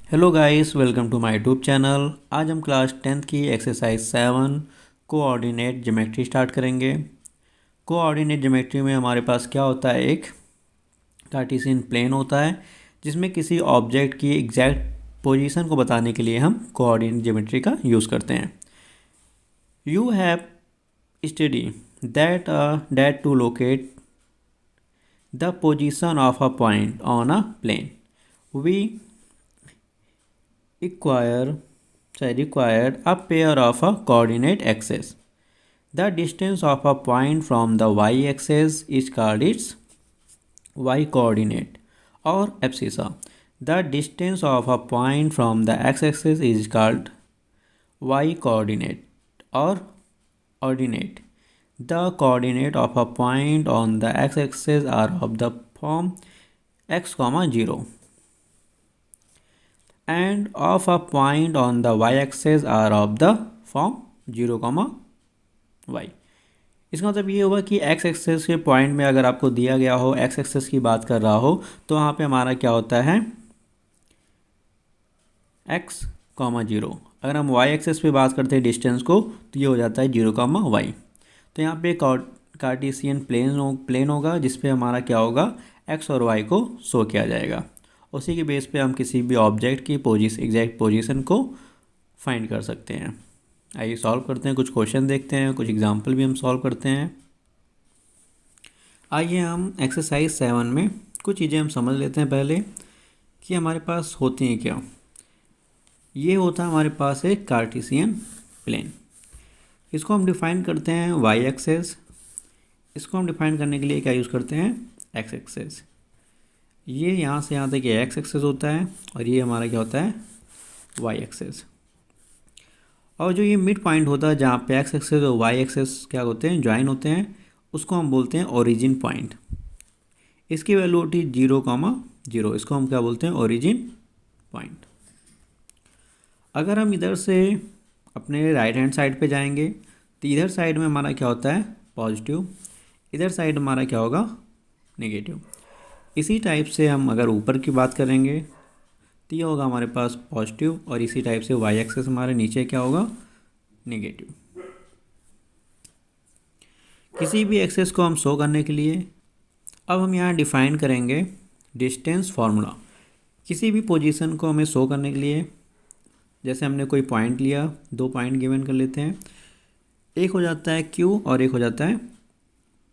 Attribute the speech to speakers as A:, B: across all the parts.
A: Hello guys, welcome to my YouTube channel. आज हम class 10th की एक्सरसाइज 7 कोऑर्डिनेट ज्योमेट्री स्टार्ट करेंगे। Coordinate geometry में हमारे पास क्या होता है, एक कार्टेशियन प्लेन होता है जिसमें किसी ऑब्जेक्ट की एग्जैक्ट पोजीशन को बताने के लिए हम कोऑर्डिनेट ज्योमेट्री का यूज़ करते हैं। You have study that to locate the position of a point on a plane we required a pair of a coordinate axes. The distance of a point from the y-axis is called its y-coordinate or abscissa. The distance of a point from the x-axis is called y-coordinate or ordinate. The coordinate of a point on the x-axis are of the form x, 0 and of a point on the y-axis are of the form 0, y। इसका मतलब ये होगा कि x access के point में अगर आपको दिया गया हो, x एक्सेस की बात कर रहा हो, तो वहाँ पे हमारा क्या होता है x, 0। अगर हम y एक्सेस पे बात करते हैं डिस्टेंस को, तो ये हो जाता है 0, y। तो यहाँ पे कार्टेशियन प्लेन होगा जिस पे हमारा क्या होगा, x और y को शो किया जाएगा। उसी के बेस पे हम किसी भी ऑब्जेक्ट की एग्जैक्ट पोजीशन को फाइंड कर सकते हैं। आइए सॉल्व करते हैं, कुछ क्वेश्चन देखते हैं, कुछ एग्जांपल भी हम सॉल्व करते हैं। आइए हम एक्सरसाइज 7 में कुछ चीज़ें हम समझ लेते हैं पहले कि हमारे पास होती हैं क्या। ये होता है हमारे पास एक कार्टेशियन प्लेन। इसको हम डिफ़ाइन करते हैं वाई एक्सेस। इसको हम डिफ़ाइन करने के लिए क्या यूज़ करते हैं, एक्स एक्सेस। ये यहाँ से यहाँ तक ये एक्स एक्सेस होता है और ये हमारा क्या होता है, वाई एक्सेस। और जो ये मिड पॉइंट होता है जहाँ पे एक्स एक्सेस और वाई एक्सेस क्या होते हैं, ज्वाइन होते हैं, उसको हम बोलते हैं ओरिजिन पॉइंट। इसकी वैल्यू होती है 0, 0। इसको हम क्या बोलते हैं, ओरिजिन पॉइंट। अगर हम इधर से अपने राइट हैंड साइड पे जाएंगे तो इधर साइड में हमारा क्या होता है, पॉजिटिव। इधर साइड हमारा क्या होगा, नेगेटिव। इसी टाइप से हम अगर ऊपर की बात करेंगे तो ये होगा हमारे पास पॉजिटिव, और इसी टाइप से वाई एक्सेस हमारे नीचे क्या होगा, नेगेटिव। किसी भी एक्सेस को हम शो करने के लिए अब हम यहाँ डिफाइन करेंगे डिस्टेंस फार्मूला। किसी भी पोजीशन को हमें शो करने के लिए, जैसे हमने कोई पॉइंट लिया, 2 पॉइंट गिवन कर लेते हैं, एक हो जाता है Q और एक हो जाता है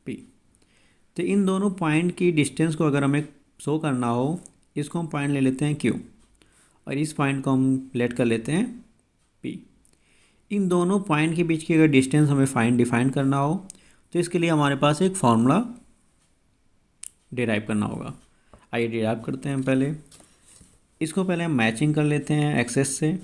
A: P। तो इन दोनों पॉइंट की डिस्टेंस को अगर हमें शो करना हो, इसको हम पॉइंट ले लेते हैं Q और इस पॉइंट को हम लेट कर लेते हैं P। इन दोनों पॉइंट के बीच की अगर डिस्टेंस हमें डिफाइन करना हो तो इसके लिए हमारे पास एक फॉर्मूला डिराइव करना होगा। आइए डिराइव करते हैं। पहले इसको पहले हम मैचिंग कर लेते हैं एक्सेस से।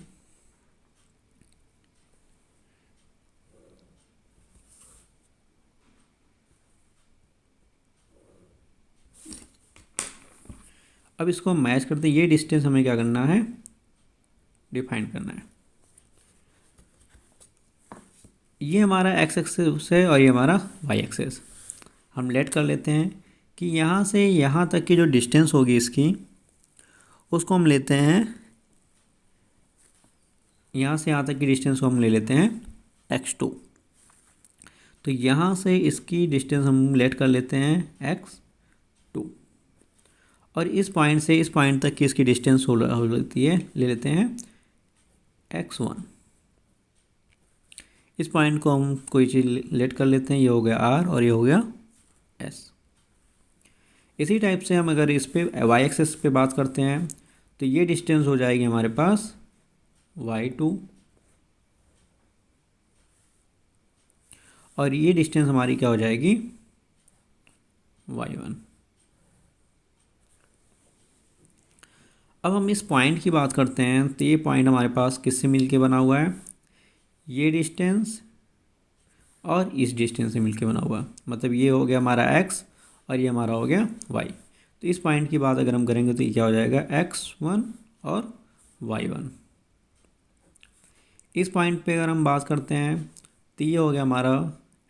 A: अब इसको मैच करते, ये डिस्टेंस हमें क्या करना है, डिफाइन करना है। ये हमारा एक्स एक्सेस है और ये हमारा वाई एक्सेस। हम लेट कर लेते हैं कि यहाँ से यहाँ तक की जो डिस्टेंस होगी इसकी, उसको हम लेते हैं, यहाँ से यहाँ तक की डिस्टेंस को हम ले लेते हैं x2। तो यहाँ से इसकी डिस्टेंस हम लेट कर लेते हैं x2, और इस पॉइंट से इस पॉइंट तक की इसकी डिस्टेंस हो लेती है, ले लेते हैं x1। इस पॉइंट को हम कोई चीज़ लेट कर लेते हैं, ये हो गया r और ये हो गया s। इसी टाइप से हम अगर इस पे y एक्सेस पे बात करते हैं तो ये डिस्टेंस हो जाएगी हमारे पास y2, और ये डिस्टेंस हमारी क्या हो जाएगी, y1। अब हम इस पॉइंट की बात करते हैं तो ये पॉइंट हमारे पास किससे मिलके बना हुआ है, ये डिस्टेंस और इस डिस्टेंस से मिलके बना हुआ है। मतलब ये हो गया हमारा x और ये हमारा हो गया y। तो इस पॉइंट की बात अगर हम करेंगे तो ये क्या हो जाएगा, x1 और y1। इस पॉइंट पे अगर हम बात करते हैं तो ये हो गया हमारा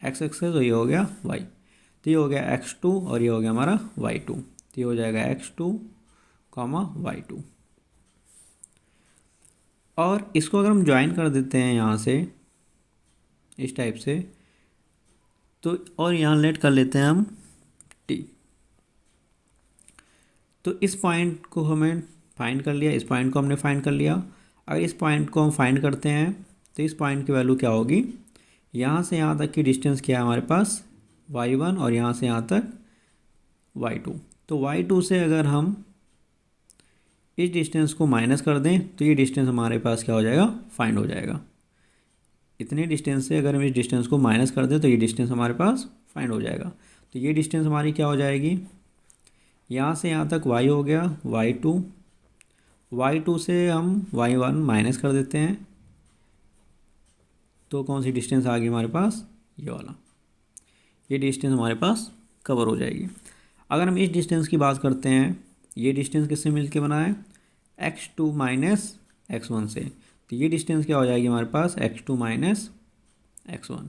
A: x एक्सेस और ये हो गया y। तो ये हो गया x2 और ये हो गया हमारा y2। तो ये हो जाएगा x2, y2। और इसको अगर हम ज्वाइन कर देते हैं यहाँ से इस टाइप से, तो और यहाँ लेट कर लेते हैं हम t। तो इस पॉइंट को हमें फाइंड कर लिया, इस पॉइंट को हमने फाइंड कर लिया। अगर इस पॉइंट को हम फाइंड करते हैं तो इस पॉइंट की वैल्यू क्या होगी, यहाँ से यहाँ तक की डिस्टेंस क्या है हमारे पास y1 और यहाँ से यहाँ तक y2। तो y2 से अगर हम इस डिस्टेंस को माइनस कर दें तो ये डिस्टेंस हमारे पास क्या हो जाएगा, फाइंड हो जाएगा। इतने डिस्टेंस से अगर हम इस डिस्टेंस को माइनस कर दें तो ये डिस्टेंस हमारे पास फाइंड हो जाएगा। तो ये डिस्टेंस हमारी क्या हो जाएगी, यहाँ से यहाँ तक y हो गया y2, y2 से हम y1 माइनस कर देते हैं तो कौन सी डिस्टेंस आ गई हमारे पास, ये वाला। ये डिस्टेंस हमारे पास कवर हो जाएगी। अगर हम इस डिस्टेंस की बात करते हैं, ये डिस्टेंस किससे मिलके बना है, x2 माइनस x1 से। तो ये डिस्टेंस क्या हो जाएगी हमारे पास, x2 माइनस x1।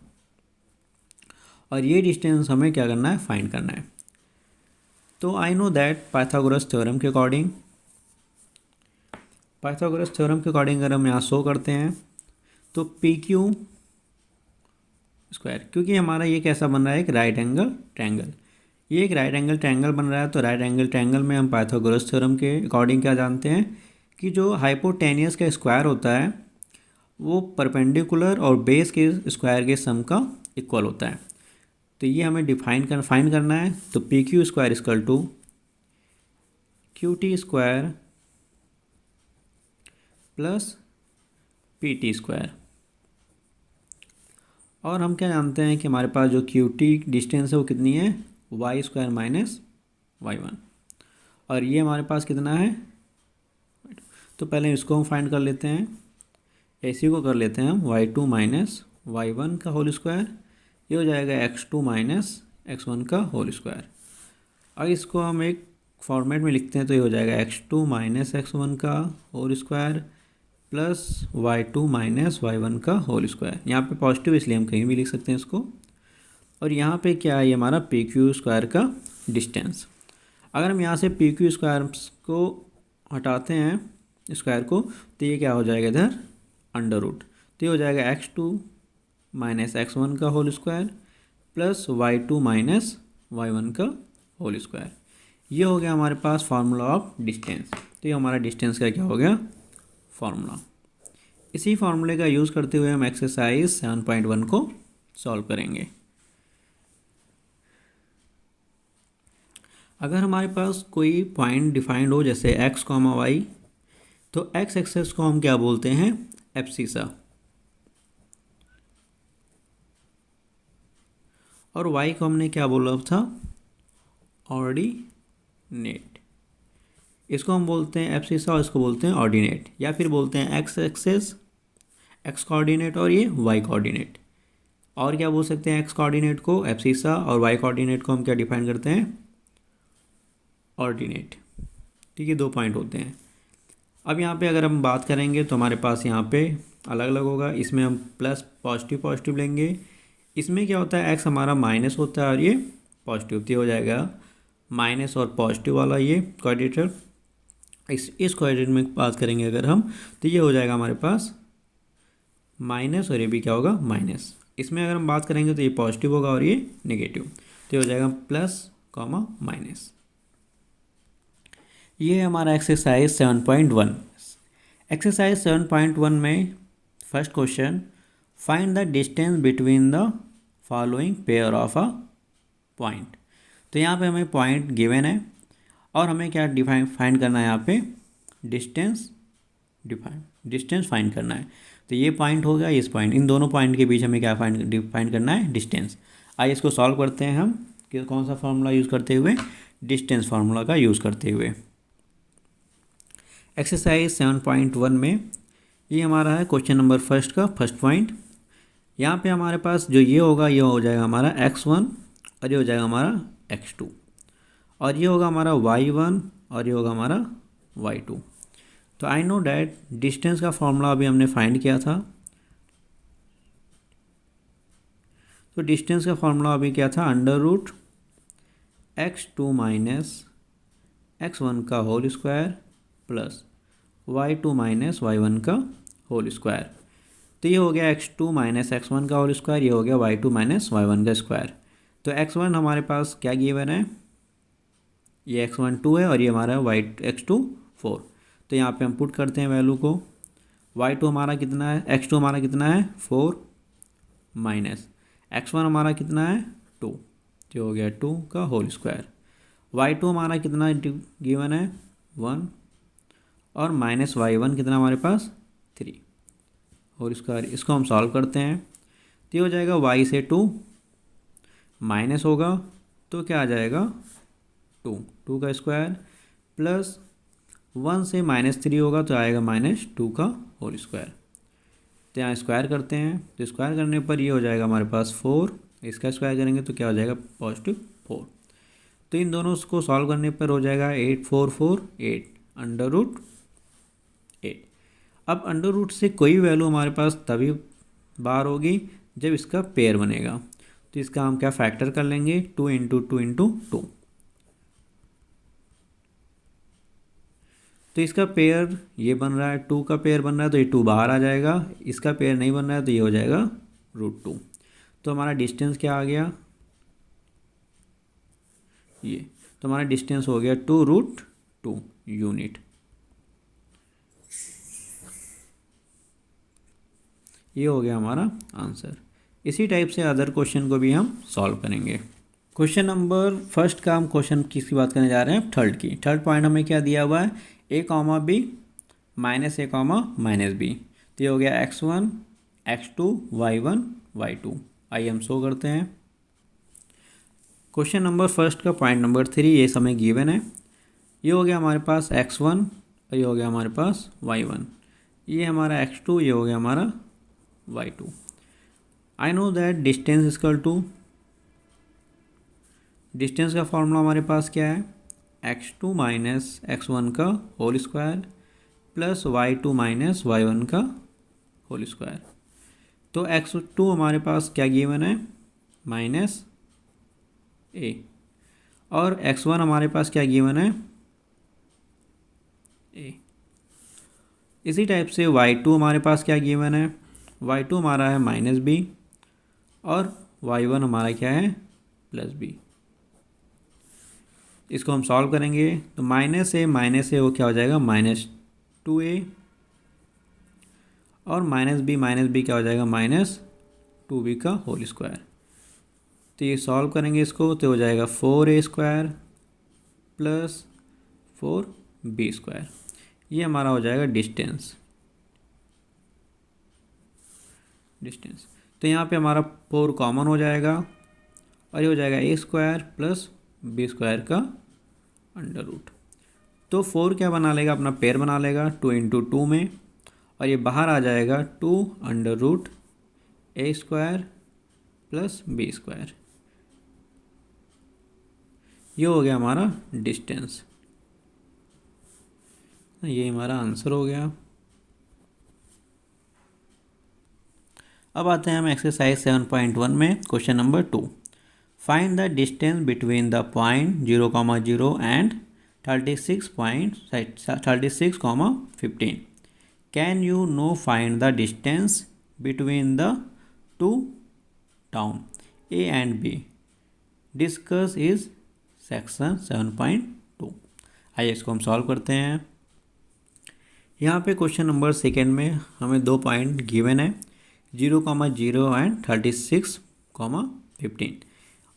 A: और ये डिस्टेंस हमें क्या करना है, फाइंड करना है। तो आई नो दैट पाइथागोरस थ्योरम के अकॉर्डिंग, पाइथागोरस थ्योरम के अकॉर्डिंग अगर हम यहाँ शो करते हैं तो पी क्यू स्क्वायर, क्योंकि हमारा ये कैसा बन रहा है, एक राइट एंगल ट्रायंगल। ये एक राइट एंगल ट्रायंगल बन रहा है। तो राइट एंगल ट्रायंगल में हम पाइथागोरस थ्योरम के अकॉर्डिंग क्या जानते हैं कि जो हाइपोटेनियस का स्क्वायर होता है वो परपेंडिकुलर और बेस के स्क्वायर के सम का इक्वल होता है। तो ये हमें फाइंड करना है। तो P Q square equal to Q T square plus P T square. और हम क्या जानते हैं कि हमारे पास जो क्यू टी डिस्टेंस है वो कितनी है, वाई स्क्वायर माइनस y1। और ये हमारे पास कितना है, तो पहले इसको हम फाइंड कर लेते हैं। इसी को कर लेते हैं हम y2 माइनस y1 का होल स्क्वायर, ये हो जाएगा x2 माइनस x1 का होल स्क्वायर। अब इसको हम एक फॉर्मेट में लिखते हैं तो ये हो जाएगा x2 माइनस x1 का whole square plus y2 minus y1 का होल स्क्वायर। यहाँ पे पॉजिटिव इसलिए हम कहीं भी लिख सकते हैं इसको। और यहाँ पे क्या है, ये हमारा पी क्यू स्क्वायर का डिस्टेंस। अगर हम यहाँ से पी क्यू स्क्वायर को हटाते हैं स्क्वायर को, तो ये क्या हो जाएगा इधर अंडर रूट। तो ये हो जाएगा x2 माइनस x1 का whole square plus y2 minus y1 का होल स्क्वायर। ये हो गया हमारे पास फार्मूला ऑफ डिस्टेंस। तो ये हमारा डिस्टेंस का क्या हो गया, फार्मूला। इसी फार्मूले का यूज़ करते हुए हम एक्सरसाइज 7.1 को सॉल्व करेंगे। अगर हमारे पास कोई पॉइंट डिफाइंड हो जैसे x, y, तो x एक्सेस को हम क्या बोलते हैं, एब्सिसा। और y को हमने क्या बोला था, ऑर्डिनेट। इसको हम बोलते हैं एब्सिसा और इसको बोलते हैं ऑर्डिनेट, या फिर बोलते हैं x एक्सेस x कोऑर्डिनेट और ये y कोऑर्डिनेट। और क्या बोल सकते हैं, x कोऑर्डिनेट को एब्सिसा और y कोऑर्डिनेट को हम क्या डिफाइन करते हैं, ऑर्डिनेट। ठीक है, 2 पॉइंट होते हैं। अब यहाँ पे अगर हम बात करेंगे तो हमारे पास यहाँ पे अलग अलग होगा। इसमें हम प्लस पॉजिटिव लेंगे। इसमें क्या होता है, x हमारा माइनस होता है और ये पॉजिटिव, तो हो जाएगा माइनस और पॉजिटिव वाला ये कोऑर्डिनेटर। इस कोऑर्डिनेट में बात करेंगे अगर हम, तो ये हो जाएगा हमारे पास माइनस और ये भी क्या होगा, माइनस। इसमें अगर हम बात करेंगे तो ये पॉजिटिव होगा और ये नेगेटिव, तो ये हो जाएगा प्लस कॉमा माइनस। ये है हमारा एक्सरसाइज 7.1। एक्सरसाइज 7.1 में first question, find the distance between the following pair of a point. तो यहाँ पे हमें पॉइंट गिवन है और हमें क्या फाइंड करना है, यहाँ पे डिस्टेंस फाइंड करना है। तो ये पॉइंट हो गया, इस पॉइंट, इन दोनों पॉइंट के बीच हमें क्या फाइंड करना है, डिस्टेंस। आइए इसको सॉल्व करते हैं हम कि कौन सा फार्मूला यूज़ करते हुए, डिस्टेंस फार्मूला का यूज़ करते हुए। एक्सरसाइज 7.1 में ये हमारा है क्वेश्चन नंबर फर्स्ट का फर्स्ट पॉइंट। यहाँ पे हमारे पास जो ये होगा, ये हो जाएगा हमारा x1 और ये हो जाएगा हमारा x2 और ये होगा हमारा y1 और ये होगा हमारा y2। तो आई नो डैट डिस्टेंस का फॉर्मूला अभी हमने फाइंड किया था। तो डिस्टेंस का फॉर्मूला अभी क्या था, under root x2 minus x1 का whole square plus y2 minus y1 का होल स्क्वायर। तो ये हो गया x2 माइनस x1 का होल स्क्वायर, ये हो गया y2 माइनस y1 का स्क्वायर। तो x1 हमारे पास क्या गिवन है, ये x1 2 है और ये हमारा x2 4। तो यहाँ पे हम पुट करते हैं वैल्यू को। y2 हमारा कितना है, x2 हमारा कितना है 4 माइनस x1 हमारा कितना है 2, जो हो गया 2 का होल स्क्वायर। y2 हमारा कितना गिवन है 1 और माइनस y1 कितना हमारे पास 3 होल स्क्वायर। इसको हम सॉल्व करते हैं तो ये हो जाएगा y से 2 माइनस होगा तो क्या आ जाएगा 2 का स्क्वायर प्लस 1 से -3 होगा तो आएगा -2 का होल स्क्वायर। तो यहाँ स्क्वायर करते हैं तो स्क्वायर करने पर ये हो जाएगा हमारे पास 4, इसका स्क्वायर करेंगे तो क्या हो जाएगा +4। तो इन दोनों को सॉल्व करने पर हो जाएगा 8 4 4 8 √8। अब अंडर से कोई वैल्यू हमारे पास तभी बाहर होगी जब इसका पेयर बनेगा। तो इसका हम क्या फैक्टर कर लेंगे 2 × 2 × 2। तो इसका पेयर ये बन रहा है, 2 का पेयर बन रहा है तो ये 2 बाहर आ जाएगा, इसका पेयर नहीं बन रहा है तो ये हो जाएगा √2। तो हमारा डिस्टेंस क्या आ गया, ये तो हमारा डिस्टेंस हो गया 2√2 यूनिट। ये हो गया हमारा आंसर। इसी टाइप से अदर क्वेश्चन को भी हम सॉल्व करेंगे। क्वेश्चन नंबर फर्स्ट का हम क्वेश्चन किसकी बात करने जा रहे हैं, थर्ड की। थर्ड पॉइंट हमें क्या दिया हुआ है, a, b minus a, -b। तो ये हो गया x1 x2 y1 y2। आइए हम शो करते हैं। क्वेश्चन नंबर फर्स्ट का पॉइंट नंबर 3 ये समय गिवन है। ये हो गया हमारे पास x1 और ये हो गया हमारे पास y1, ये हमारा x2, ये हो गया हमारा y2। I know that distance equal to, distance का फॉर्मूला हमारे पास क्या है, x2 माइनस x1 का whole square plus y2 minus y1 का होल स्क्वायर। तो x2 हमारे पास क्या गिवन है -a और x1 हमारे पास क्या गिवन है a। इसी टाइप से y2 हमारे पास क्या गिवन है, y2 हमारा है -b और y1 हमारा क्या है +b। इसको हम सॉल्व करेंगे तो -a वो क्या हो जाएगा -2a और -b क्या हो जाएगा -2b का होल स्क्वायर। तो ये सॉल्व करेंगे इसको तो हो जाएगा 4a² प्लस 4b²। ये हमारा हो जाएगा डिस्टेंस। तो यहाँ पे हमारा 4 कॉमन हो जाएगा और ये हो जाएगा a² प्लस b² का √। तो 4 क्या बना लेगा, अपना पेयर बना लेगा 2 × 2 में और ये बाहर आ जाएगा 2 √a² प्लस b²। ये हो गया हमारा डिस्टेंस। ये हमारा आंसर हो गया। अब आते हैं हम एक्सरसाइज 7.1 में question number 2। Find the distance between the point 0,0 and 36,15। Can you know find the distance between the two town A and B। Discuss is section 7.2। आइए इसको हम सॉल्व करते हैं। यहाँ पे क्वेश्चन नंबर सेकेंड में हमें 2 पॉइंट गिवन है 0,0 एंड 36,15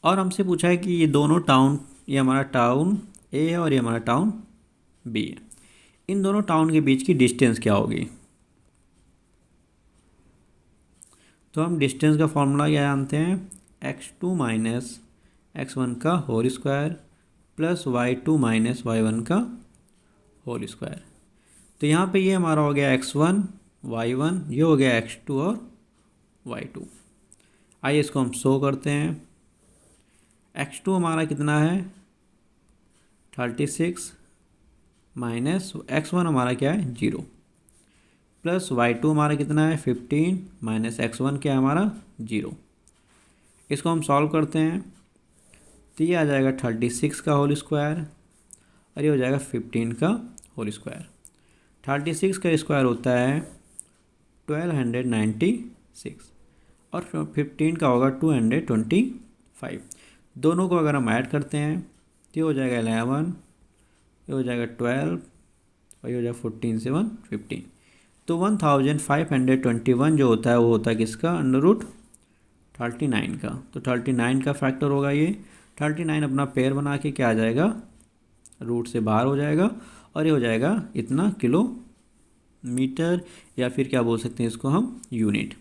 A: और हमसे पूछा है कि ये दोनों टाउन, ये हमारा टाउन A है और ये हमारा टाउन B है, इन दोनों टाउन के बीच की डिस्टेंस क्या होगी। तो हम डिस्टेंस का फॉर्मूला क्या जानते हैं, x2 माइनस x1 का whole square plus y2 minus y1 का होल स्क्वायर। तो यहाँ पे ये हमारा हो गया x1 y1, ये हो गया x2 और y2। आइए इसको हम शो करते हैं। x2 हमारा कितना है 36 माइनस x1 हमारा क्या है 0 प्लस y2 हमारा कितना है 15 माइनस x1 क्या है हमारा 0। इसको हम सॉल्व करते हैं तो ये आ जाएगा 36 का होल स्क्वायर और ये हो जाएगा 15 का होल स्क्वायर। 36 का स्क्वायर होता है 1296 और 15 का होगा 225। दोनों को अगर हम ऐड करते हैं तो ये हो जाएगा 11, ये हो जाएगा 12 और ये हो जाएगा 14 से 1 15। तो 1521 जो होता है वो होता है किसका, √39 का। तो 39 का फैक्टर होगा ये। 39 अपना पेयर बना के क्या आ जाएगा, रूट से बाहर हो जाएगा और ये हो जाएगा इतना किलोमीटर, या फिर क्या बोल सकते हैं इसको हम, यूनिट।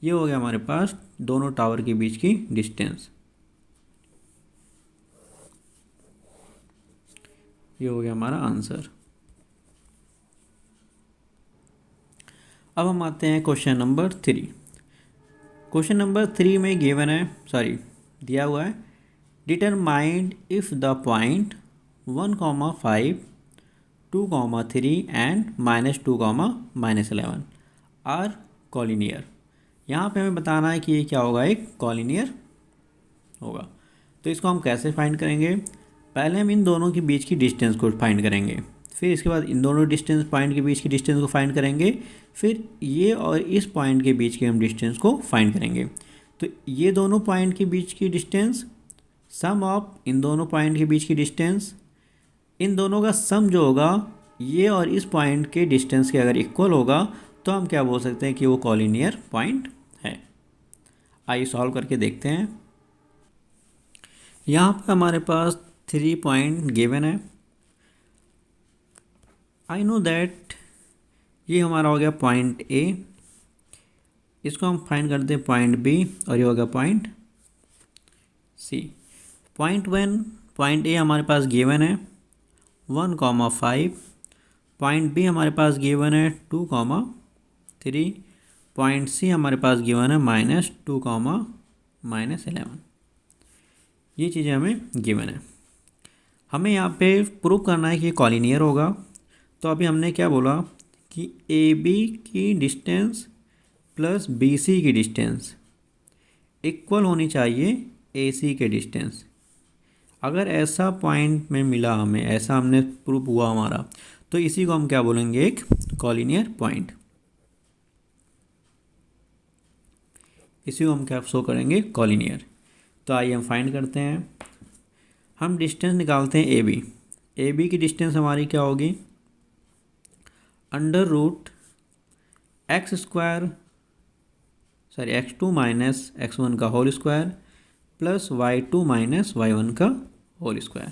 A: ये हो गया हमारे पास दोनों टावर के बीच की डिस्टेंस। ये हो गया हमारा आंसर। अब हम आते हैं क्वेश्चन नंबर 3। क्वेश्चन नंबर 3 में गिवन है, दिया हुआ है, determined if the point 1,5, 2,3 and -2, -11 are collinear. यहाँ पे हमें बताना है कि ये क्या होगा, एक कॉलिनियर होगा। तो इसको हम कैसे फाइंड करेंगे, पहले हम इन दोनों के बीच की डिस्टेंस को फाइंड करेंगे, फिर इसके बाद इन दोनों डिस्टेंस पॉइंट के बीच की डिस्टेंस को फाइंड करेंगे, फिर ये और इस पॉइंट के बीच के हम डिस्टेंस को फाइंड करेंगे। तो ये दोनों पॉइंट के बीच की डिस्टेंस, सम ऑफ इन दोनों पॉइंट के बीच की डिस्टेंस, इन दोनों का सम जो होगा ये और इस पॉइंट के डिस्टेंस के अगर इक्वल होगा तो हम क्या बोल सकते हैं कि वो कॉलिनियर पॉइंट है। आइए सॉल्व करके देखते हैं। यहाँ पर हमारे पास 3 पॉइंट गिवन है। आई नो दैट ये हमारा हो गया पॉइंट ए, इसको हम फाइंड करते हैं पॉइंट बी, और ये हो गया पॉइंट सी। पॉइंट ए हमारे पास गिवन है 1,5, पॉइंट बी हमारे पास गिवन है 2,3, पॉइंट सी हमारे पास गिवन है -2, -11। ये चीज़ें हमें गिवन है। हमें यहाँ पे प्रूव करना है कि कॉलिनियर होगा। तो अभी हमने क्या बोला कि ए बी की डिस्टेंस प्लस बी सी की डिस्टेंस इक्वल होनी चाहिए ए सी के डिस्टेंस। अगर ऐसा पॉइंट में मिला हमें, ऐसा हमने प्रूव हुआ हमारा, तो इसी को हम क्या बोलेंगे, एक कॉलिनियर पॉइंट। इसी को हम क्या शो करेंगे, कॉलिनियर। तो आइए हम फाइंड करते हैं। हम डिस्टेंस निकालते हैं ए बी। ए बी की डिस्टेंस हमारी क्या होगी, x2 माइनस x1 का whole square plus y2 minus y1 का होल स्क्वायर।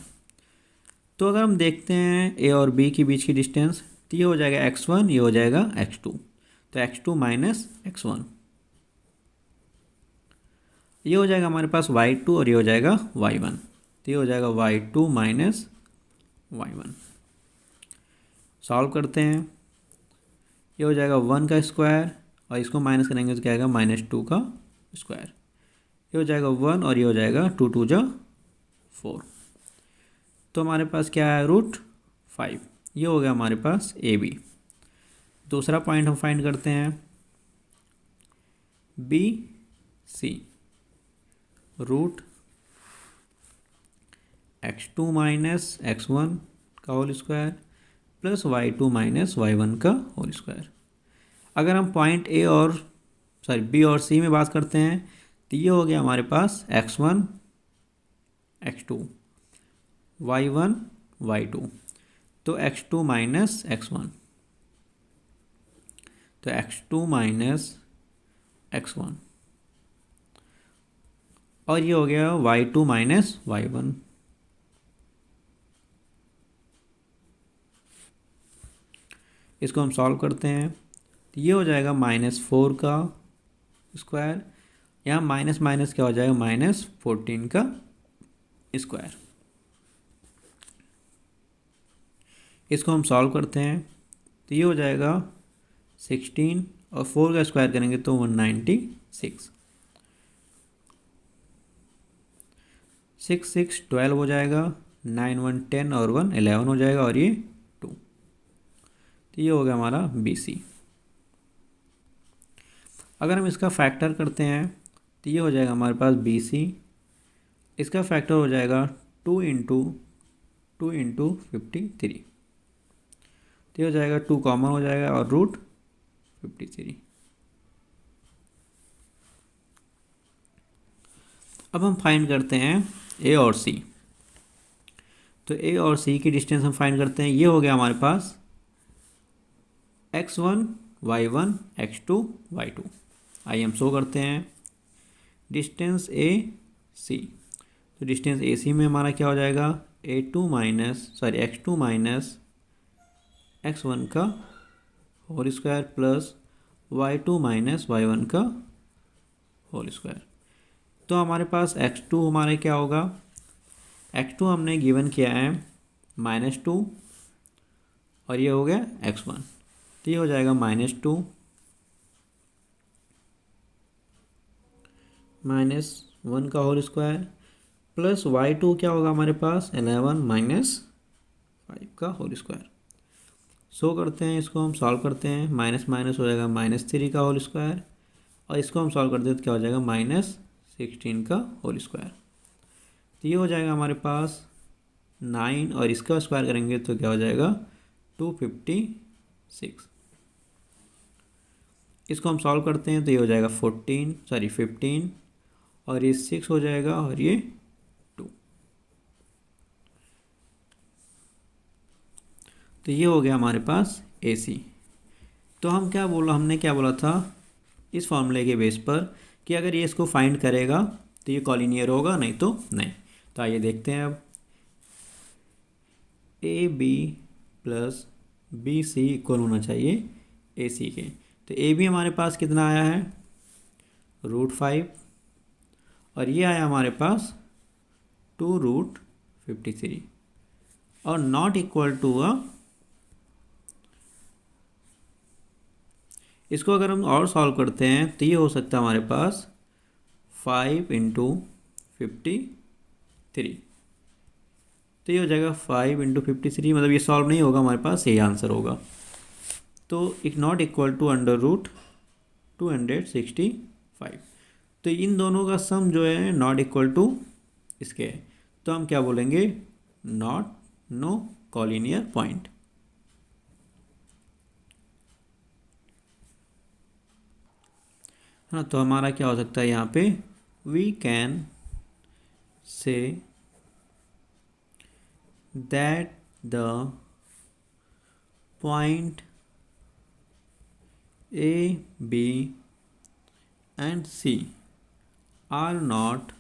A: तो अगर हम देखते हैं ए और बी के बीच की डिस्टेंस, तो ये हो जाएगा x1, ये हो जाएगा x2, तो x2 माइनस x1, ये हो जाएगा हमारे पास y2 और ये हो जाएगा y1, तो ये हो जाएगा y2 माइनस y1। सॉल्व करते हैं, ये हो जाएगा 1 का स्क्वायर और इसको माइनस करेंगे तो क्या आएगा, -2 का स्क्वायर। ये हो जाएगा 1 और ये हो जाएगा 2 2 जा 4। तो हमारे पास क्या है, √5। ये हो गया हमारे पास ए बी। दूसरा पॉइंट हम फाइंड करते हैं B C. √x2 minus x1 का whole square plus y2 minus y1 का होल स्क्वायर। अगर हम पॉइंट ए और बी और सी में बात करते हैं तो ये हो गया हमारे पास x1 x2 y1 y2, तो x2 माइनस x1, तो x2 माइनस x1, और ये हो गया y2 माइनस y1। इसको हम सॉल्व करते हैं तो ये हो जाएगा -4 का स्क्वायर, यहाँ माइनस माइनस क्या हो जाएगा, -14 का स्क्वायर। इसको हम सॉल्व करते हैं तो ये हो जाएगा 16 और 4 का स्क्वायर करेंगे तो 196। 6 6 12 हो जाएगा, 9 1 10 और 1 11 हो जाएगा, और ये 2। तो ये हो गया हमारा बी सी। अगर हम इसका फैक्टर करते हैं तो ये हो जाएगा हमारे पास बी सी, इसका फैक्टर हो जाएगा 2 इंटू 53, तो ये हो जाएगा 2 कॉमन हो जाएगा और √53। अब हम फाइंड करते हैं ए और सी। तो ए और सी की डिस्टेंस हम फाइंड करते हैं। ये हो गया हमारे पास x1 y1 x2 y2। आइए हम शो करते हैं डिस्टेंस ए सी। तो डिस्टेंस ए सी में हमारा क्या हो जाएगा, x2 माइनस x1 का whole square plus y2 minus y1 का होल स्क्वायर। तो हमारे पास x2 हमारे क्या होगा, x2 हमने गिवन किया है -2 और ये हो गया x1। तो ये हो जाएगा -2 -1 का होल स्क्वायर प्लस y2 क्या होगा हमारे पास 11 माइनस 5 का होल स्क्वायर। सो करते हैं, इसको हम सॉल्व करते हैं, माइनस माइनस हो जाएगा -3 का होल स्क्वायर और इसको हम सॉल्व करते हैं तो क्या हो जाएगा -16 का होल स्क्वायर। तो ये हो जाएगा हमारे पास 9 और इसका स्क्वायर करेंगे तो क्या हो जाएगा 256। इसको हम सॉल्व करते हैं तो ये हो जाएगा 15 और ये 6 हो जाएगा और ये 2। तो ये हो गया हमारे पास AC। तो हमने क्या बोला था इस फॉर्मूले के बेस पर कि अगर ये इसको फाइंड करेगा तो ये कॉलिनियर होगा, नहीं तो नहीं। तो आइए देखते हैं अब AB प्लस BC इक्वल होना चाहिए AC के। तो AB हमारे पास कितना आया है √5 और ये आया हमारे पास 2√53 और नॉट इक्वल टू इसको अगर हम और सॉल्व करते हैं तो ये हो सकता है हमारे पास 5 × 53। तो ये हो जाएगा 5 × 53, मतलब ये सॉल्व नहीं होगा, हमारे पास यही आंसर होगा। तो इट नॉट इक्वल टू √265। तो इन दोनों का सम जो है नॉट इक्वल टू इसके, तो हम क्या बोलेंगे नो कॉलिनियर पॉइंट। हाँ, तो हमारा क्या हो सकता है यहाँ पे we can say that the point A, B and C are not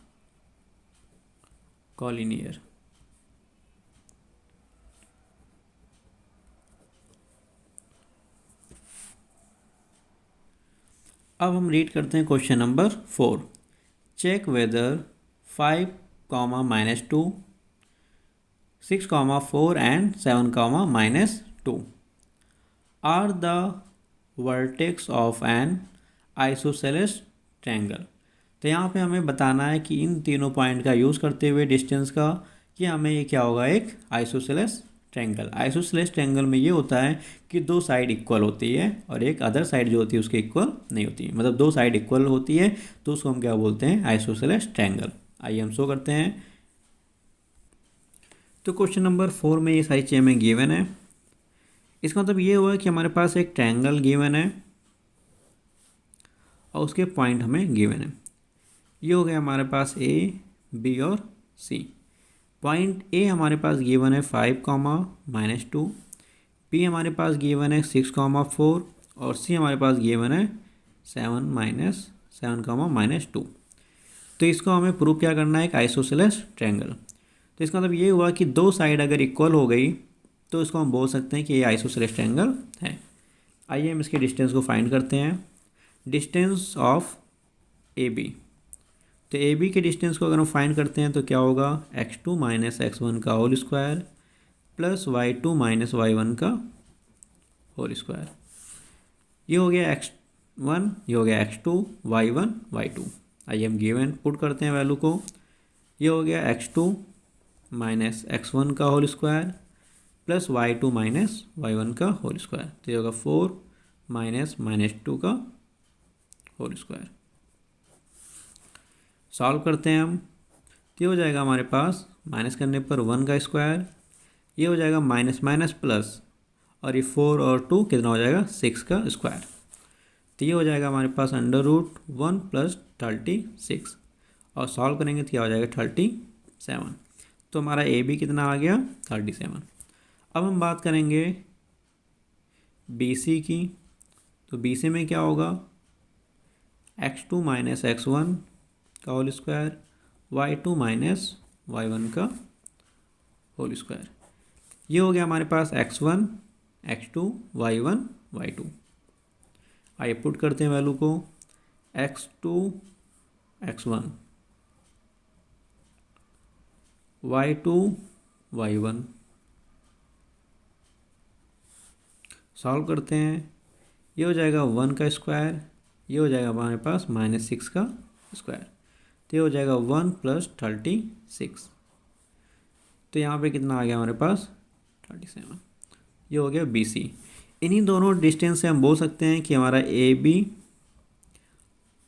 A: collinear। अब हम रीड करते हैं question number 4। Check whether 5, -2, 6, 4 and 7, -2 are the vertex of an isosceles triangle. तो यहाँ पे हमें बताना है कि इन तीनों पॉइंट का यूज़ करते हुए डिस्टेंस का कि हमें ये क्या होगा एक आइसोसेलेस ट्रायंगल। आइसोसेलेस ट्रायंगल में ये होता है कि दो साइड इक्वल होती है और एक अदर साइड जो होती है उसके इक्वल नहीं होती है, मतलब दो साइड इक्वल होती है तो उसको हम क्या बोलते हैं आइसोसेलेस ट्रायंगल। आइए हम शो करते हैं। तो क्वेश्चन नंबर 4 में ये सारी चीज़ें हमें गिवन है। इसका मतलब ये हुआ कि हमारे पास एक ट्रायंगल गिवन है और उसके पॉइंट हमें गिवन है। ये हो गया हमारे पास A, B और C। पॉइंट A हमारे पास गिवन है 5, -2, B हमारे पास गिवन है 6, 4 और C हमारे पास गिवन है 7, -2। तो इसको हमें प्रूव क्या करना है एक आइसोसेलेस ट्रायंगल। तो इसका मतलब ये हुआ कि दो साइड अगर इक्वल हो गई तो इसको हम बोल सकते हैं कि ये आइसोसेलेस ट्रायंगल है। आइए हम इसके डिस्टेंस को फाइंड करते हैं। डिस्टेंस ऑफ AB, तो AB के डिस्टेंस को अगर हम फाइंड करते हैं तो क्या होगा x2 माइनस x1 का whole square plus y2 minus y1 का होल स्क्वायर। ये हो गया x1, ये हो गया x2, y1, y2। आइए हम गिवन पुट करते हैं वैल्यू को। ये हो गया x2 माइनस x1 का whole square plus y2 minus y1 का होल स्क्वायर। तो ये होगा 4 माइनस -2 का होल स्क्वायर। सॉल्व करते हैं हम, तो ये हो जाएगा हमारे पास माइनस करने पर 1 का स्क्वायर, ये हो जाएगा माइनस माइनस प्लस और ये 4 और 2 कितना हो जाएगा 6 का स्क्वायर। तो ये हो जाएगा हमारे पास √1 + 36 और सॉल्व करेंगे तो क्या हो जाएगा 37। तो हमारा ए बी कितना आ गया 37। अब हम बात करेंगे बी सी की। तो बी सी में क्या होगा x2 माइनस x1 का whole square, y2 minus y1 का होल स्क्वायर। ये हो गया हमारे पास x1 x2 y1 y2। आइए पुट करते हैं वैल्यू को, x2 x1 y2 y1 solve करते हैं। ये हो जाएगा 1 का स्क्वायर, ये हो जाएगा हमारे पास -6 का स्क्वायर, तो ये हो जाएगा 1 + 36। तो यहाँ पे कितना आ गया हमारे पास 37। ये हो गया बी सी। इन्हीं दोनों डिस्टेंस से हम बोल सकते हैं कि हमारा ए बी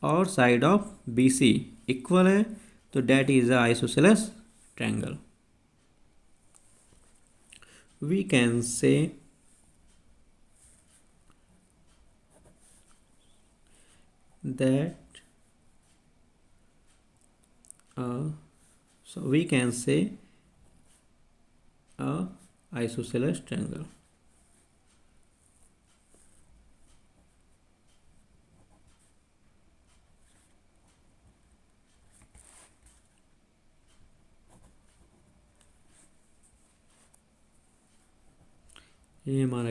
A: और side of B C equal है, तो that is a isosceles triangle. We can say that so we can say a isosceles triangle। ये हमारा